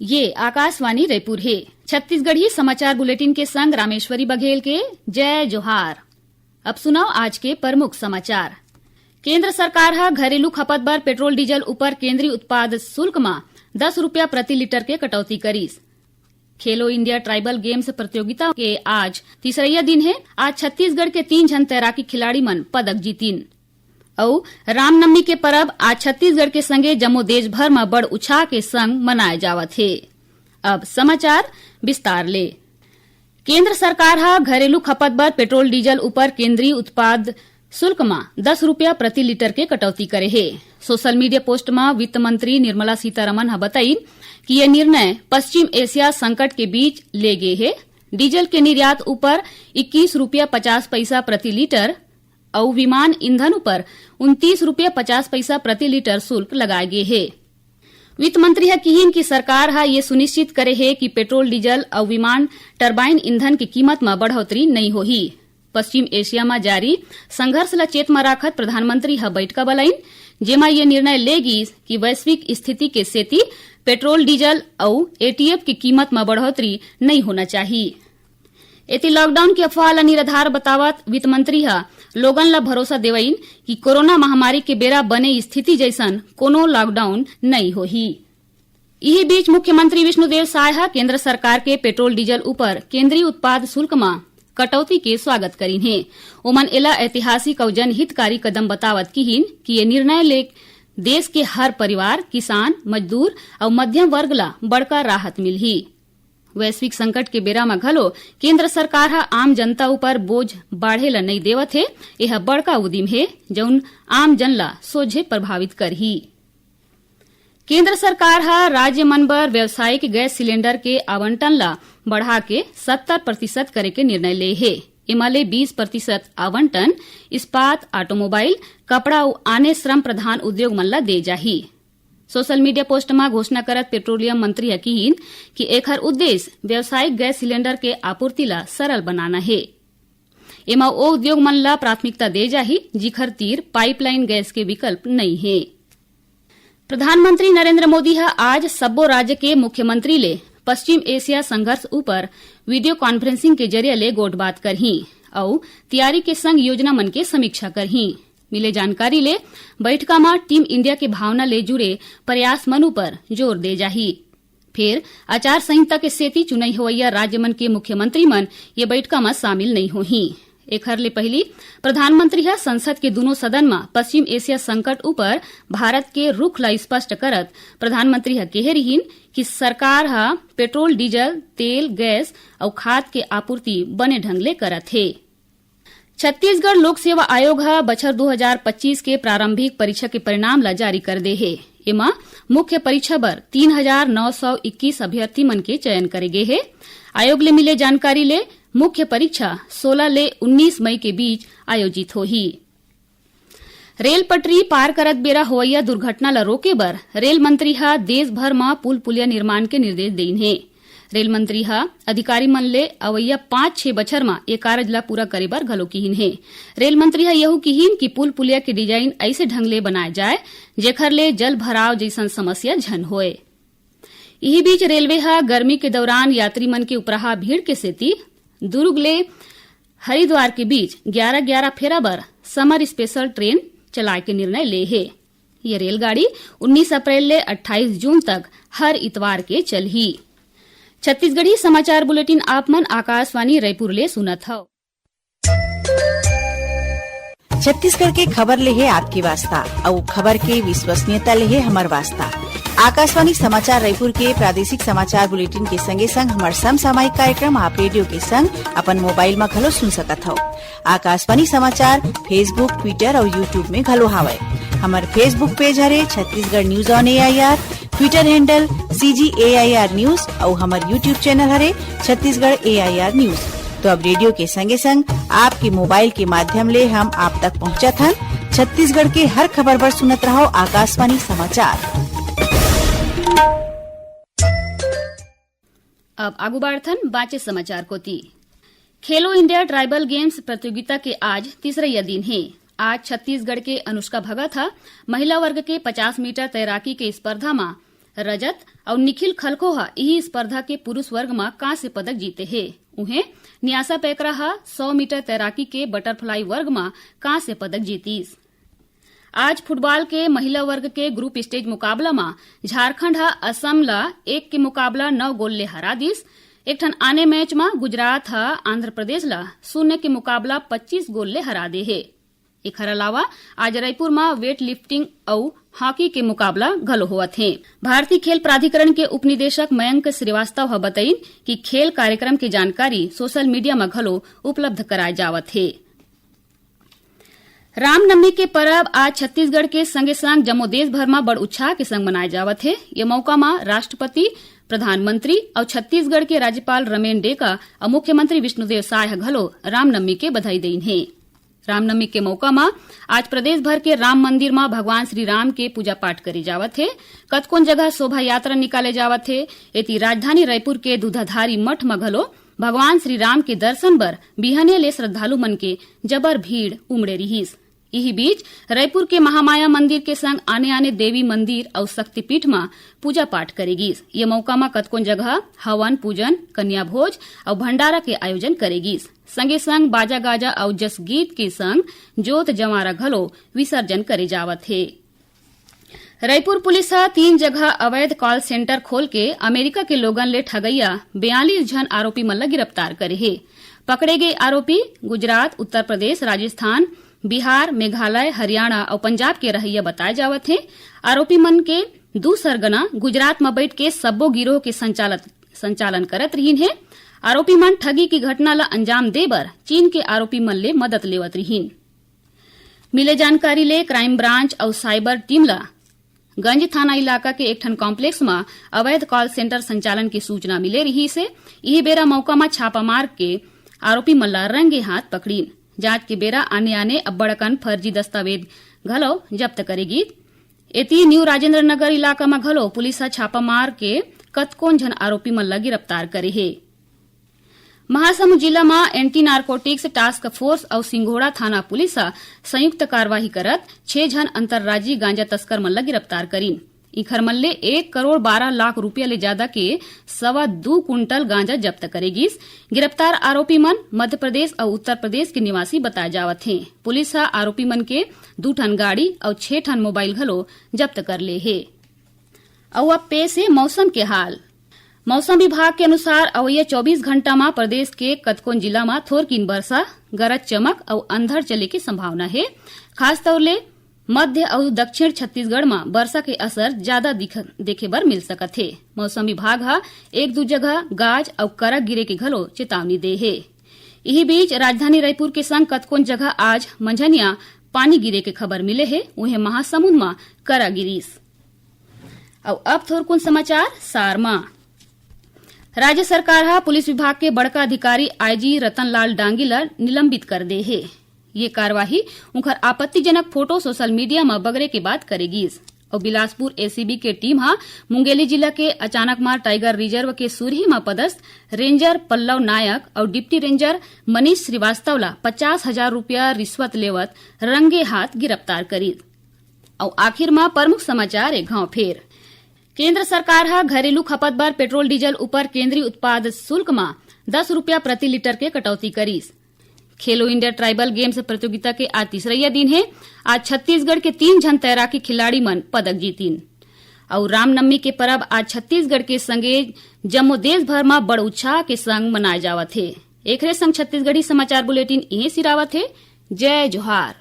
ये आकाशवाणी रायपुर है। छत्तीसगढ़ी समाचार बुलेटिन के संग रामेश्वरी बघेल के जय जोहार। अब सुनाओ आज के प्रमुख समाचार। केंद्र सरकार हा घरेलू खपत बर पेट्रोल डीजल ऊपर केंद्रीय उत्पाद शुल्क में 10 रुपया प्रति लीटर के कटौती करीस। खेलो इंडिया ट्राइबल गेम्स प्रतियोगिता के आज तीसरा दिन है। आज छत्तीसगढ़ के 3 जन तैराकी खिलाड़ी मन पदक जीतीन। और रामनवमी के परब आज छत्तीसगढ़ के संगे जम्मू देश भर में बड़ उत्साह के संग मनाए जावत है। अब समाचार विस्तार ले। केंद्र सरकार हा घरेलू खपत बर पेट्रोल डीजल ऊपर केंद्रीय उत्पाद शुल्क में 10 रुपया प्रति लीटर के कटौती करे है। सोशल मीडिया पोस्ट में वित्त मंत्री निर्मला सीतारमण बताई कि यह निर्णय पश्चिम एशिया संकट के बीच ले गए है। डीजल के निर्यात ऊपर 21 रुपया 50 पैसा प्रति लीटर और विमान ईंधन ऊपर 29 रुपया 50 पैसा प्रति लीटर शुल्क लगाए गए है। वित्त मंत्री कहिन कि सरकार हा ये सुनिश्चित करे है कि पेट्रोल डीजल और विमान टरबाइन ईंधन की कीमत में बढ़ोतरी नहीं होही। पश्चिम एशिया में जारी संघर्ष ला चेत में राखत प्रधानमंत्री हा बैठका बलाइन, जेमा ये निर्णय लेगी कि वैश्विक स्थिति के सेती पेट्रोल डीजल और एटीएफ की कीमत में बढ़ोतरी नहीं होना चाहिए। एती लॉकडाउन की अफवाह ला निराधार बतावत वित्त मंत्री हा लोगन ला भरोसा देवइन कि कोरोना महामारी के बेरा बने स्थिति जैसन कोनो लॉकडाउन नहीं होही। यही बीच मुख्यमंत्री विष्णुदेव साय हा केंद्र सरकार के पेट्रोल डीजल ऊपर केंद्रीय उत्पाद शुल्क में कटौती के स्वागत करीन है। ओमन एला ऐतिहासिक और जनहितकारी कदम बतावत किहिन कि ये निर्णय ले देश के हर परिवार, किसान, मजदूर और मध्यम वर्ग ला बड़का राहत मिलही। वैश्विक संकट के बेरा में घलो केंद्र सरकार हा आम जनता ऊपर बोझ बाढ़े ला नहीं देवत है। यह बड़का उद्यम है जौन आम जन ला सोझे प्रभावित करही। केंद्र सरकार हा राज्य मन बर व्यावसायिक गैस सिलेंडर के आवंटन ला बढ़ा के 70% करे के निर्णय ले है। इमाले 20% आवंटन इस्पात, ऑटोमोबाइल, कपड़ा और आने श्रम प्रधान उद्योग मन ला दे जाही। सोशल मीडिया पोस्ट में घोषणा करत पेट्रोलियम मंत्री कहिन कि एकर उद्देश्य व्यावसायिक गैस सिलेंडर के आपूर्ति ला सरल बनाना है। एमा ओ उद्योग मन ला प्राथमिकता दे जाही जिखर तीर पाइपलाइन गैस के विकल्प नहीं है। प्रधानमंत्री नरेंद्र मोदी आज सब्बो राज्य के मुख्यमंत्री ले पश्चिम एशिया संघर्ष ऊपर वीडियो कॉन्फ्रेंसिंग के जरिए ले गोठबात करही और तैयारी के संग योजना मन के समीक्षा करही। मिले जानकारी ले बैठका में टीम इंडिया के भावना ले जुड़े प्रयास मन पर जोर दे जाही। फिर आचार संहिता के सेती चुनाई होवैया राज्य मन के मुख्यमंत्री मन ये बैठका में शामिल नहीं होही। एखर ले पहली प्रधानमंत्री संसद के दोनों सदन में पश्चिम एशिया संकट ऊपर भारत के रुख ला स्पष्ट करत प्रधानमंत्री कहे रहीन कि सरकार पेट्रोल, डीजल, तेल, गैस और खाद के आपूर्ति बने ढंग ले करत है। छत्तीसगढ़ लोक सेवा आयोग बछर 2025 के प्रारंभिक परीक्षा के परिणाम ला जारी कर दे है। एमा मुख्य परीक्षा बर 3921 अभ्यर्थी मन के चयन करे गे है। आयोग ले मिले जानकारी ले मुख्य परीक्षा 16 ले 19 मई के बीच आयोजित होही। रेल पटरी पार करत बेरा होवैया दुर्घटना ला रोके बर रेल मंत्री देश भर में पुल पुलिया निर्माण के निर्देश देन है। रेल मंत्री अधिकारी मन ले अवैया 5-6 बछर में ये कारज ला पूरा करे बर घलो किहिन है। रेल मंत्री यहू किहिन कि पुल पुलिया के डिजाइन ऐसे ढंग ले बनाए जाए जेखर ले जल भराव जैसन समस्या झन होए। यही बीच रेलवे गर्मी के दौरान यात्री मन के उपराहा भीड़ के सेती दुर्ग ले हरिद्वार के बीच 11-11 फेरा बर समर स्पेशल ट्रेन चलाए के निर्णय ले है। ये रेलगाड़ी 19 अप्रैल ले 28 जून तक हर इतवार के चलही। छत्तीसगढ़ी समाचार बुलेटिन आप मन आकाशवाणी रायपुर ले सुनत हव। छत्तीसगढ़ के खबर ले है आपकी वास्ता और खबर के विश्वसनीयता ले है हमार वास्ता। आकाशवाणी समाचार रायपुर के प्रादेशिक समाचार बुलेटिन के संगे संग हमार समसामयिक कार्यक्रम आप रेडियो के संग अपन मोबाइल में घलो सुन सकत हो। आकाशवाणी समाचार फेसबुक, ट्विटर और यूट्यूब में घलो हावय। हमार फेसबुक पेज हरे Chhattisgarh news on AIR, Twitter handle CGAIR news और हमार यूट्यूब चैनल हरे छत्तीसगढ़ AIR न्यूज। तो अब रेडियो के संगे संग आपके मोबाइल के माध्यम ले हम आप तक पहुँचत हन। छत्तीसगढ़ के हर खबर पर सुनत रहो आकाशवाणी समाचार। अब आगू बढ़थन बाचे समाचार कोती। खेलो इंडिया ट्राइबल गेम्स प्रतियोगिता के आज तीसरा दिन है। आज छत्तीसगढ़ के अनुष्का भगत महिला वर्ग के 50 मीटर तैराकी के स्पर्धा में रजत और निखिल खलखोहा यही स्पर्धा के पुरुष वर्ग में कांस्य पदक जीते हैं। उन्हें न्यासा पैकरा 100 मीटर तैराकी के बटरफ्लाई वर्ग में कांस्य पदक जीतीस। आज फुटबॉल के महिला वर्ग के ग्रुप स्टेज मुकाबला में झारखंड असम ला 1 के मुकाबला 9 गोल ले हरा दिस। एक ठन आने मैच में गुजरात आंध्र प्रदेश ला 0 के मुकाबला 25 गोल ले हरा दे है। एकर अलावा आज रायपुर में वेट लिफ्टिंग और हॉकी के मुकाबला घलो होवत है। भारतीय खेल प्राधिकरण के उपनिदेशक मयंक श्रीवास्तव बताइन कि खेल कार्यक्रम की जानकारी सोशल मीडिया में घलो उपलब्ध कराए जावत है। रामनवमी के पर्व आज छत्तीसगढ़ के संगे संग जम्मो देश भर में बड़ उत्साह के संग मनाए जावत है। ये मौका में राष्ट्रपति, प्रधानमंत्री और छत्तीसगढ़ के राज्यपाल रमेन डेका और मुख्यमंत्री विष्णुदेव साय घलो रामनवमी के बधाई देन है। रामनवमी के मौका में आज प्रदेश भर के राम मंदिर में भगवान श्री राम के पूजा पाठ करी जावत है। कतकोन जगह शोभा यात्रा निकाले जावत है। एती राजधानी रायपुर के दूधाधारी मठ में घलो भगवान श्री राम के दर्शन बर बिहने ले श्रद्धालु मन के जबर भीड़ उमड़े रहीस। यही बीच रायपुर के महामाया मंदिर के संग आने आने देवी मंदिर और शक्तिपीठ में पूजा पाठ करेगी। ये मौका में कतकोन जगह हवन पूजन, कन्या भोज और भंडारा के आयोजन करेगी। संगे संग बाजा गाजा और जस गीत के संग जोत जवारा घलो विसर्जन करे जावत है। रायपुर पुलिस 3 जगह अवैध कॉल सेंटर खोल के अमेरिका के लोगन ले ठगैया 42 जन आरोपी मन ला गिरफ्तार करे है। पकड़े गए आरोपी गुजरात, उत्तर प्रदेश, राजस्थान, बिहार, मेघालय, हरियाणा और पंजाब के रहैया बताए जावत हैं। आरोपी मन के 2 सरगना गुजरात में बैठ के सब्बो गिरोह के संचालन करत रहीन है। आरोपी मन ठगी की घटना ला अंजाम देबर चीन के आरोपी मन ले मदद लेवत रहीन। मिले जानकारी ले क्राइम ब्रांच और साइबर टीम ला गंज थाना इलाका के एक ठन कॉम्प्लेक्स में अवैध कॉल सेंटर संचालन की सूचना मिले रही से यही बेरा मौका में छापा मार के आरोपी मन ला रंगे हाथ पकड़ीन। जांच के बेरा आने आने अब्बड़कन फर्जी दस्तावेज घलो जब्त करेगी। एती न्यू राजेंद्र नगर इलाका में घलो पुलिस छापा मार के कतकोन जन आरोपी मन ला गिरफ्तार करे है। महासमुंद जिला में एंटी नारकोटिक्स टास्क फोर्स और सिंघोड़ा थाना पुलिस संयुक्त कार्यवाही करत 6 जन अंतर्राज्यीय गांजा तस्कर मन ला गिरफ्तार करीन। इखर मन ले 1 करोड़ 12 लाख रुपया ले ज्यादा के 2.25 कुंटल गांजा जब्त करेगी। गिरफ्तार आरोपी मन मध्य प्रदेश और उत्तर प्रदेश के निवासी बताए जावत हैं। पुलिस आरोपी मन के 2 ठन गाड़ी और 6 ठन मोबाइल घलो जब्त कर ले है। और अब पेश है मौसम के हाल। मौसम विभाग के अनुसार अवैया 24 घंटा में प्रदेश के कतकोन जिला में थोरकिन वर्षा, गरज चमक और अंधड़ चले की संभावना है। खासतौर ले मध्य और दक्षिण छत्तीसगढ़ में वर्षा के असर ज्यादा देखे बर मिल सकत है। मौसम विभाग 1-2 जगह गाज और करक गिरे के घलो चेतावनी दे है। यही बीच राजधानी रायपुर के संग कतकोन जगह आज मंझनिया पानी गिरे के खबर मिले है। उन्हें महासमुंद में करा गिरीस। और अब थोरकुन समाचार सार में। राज्य सरकार पुलिस विभाग के बड़का अधिकारी आईजी रतनलाल डांगी ला निलंबित कर दे है। ये कार्यवाही उनकर आपत्तिजनक फोटो सोशल मीडिया में बगरे के बाद करेगी। और बिलासपुर एसीबी के टीम मुंगेली जिला के अचानकमार टाइगर रिजर्व के सुरही में पदस्थ रेंजर पल्लव नायक और डिप्टी रेंजर मनीष श्रीवास्तव ला 50,000 रुपया रिश्वत लेवत रंगे हाथ गिरफ्तार करी। और आखिर में प्रमुख समाचार एक घाव फेर। केंद्र सरकार घरेलू खपत बर पेट्रोल डीजल ऊपर केंद्रीय उत्पाद शुल्क में 10 रुपया प्रति लीटर के कटौती करीस। खेलो इंडिया ट्राइबल गेम्स प्रतियोगिता के आज तीसरा दिन है। आज छत्तीसगढ़ के 3 जन तैराकी खिलाड़ी मन पदक जीतीन। और रामनवमी के पर्व आज छत्तीसगढ़ के संगे जम्मो देश भर में बड़ उत्साह के संग मनाए जावत है। एकरे संग छत्तीसगढ़ी समाचार बुलेटिन इहे सिरावत है। जय जोहार।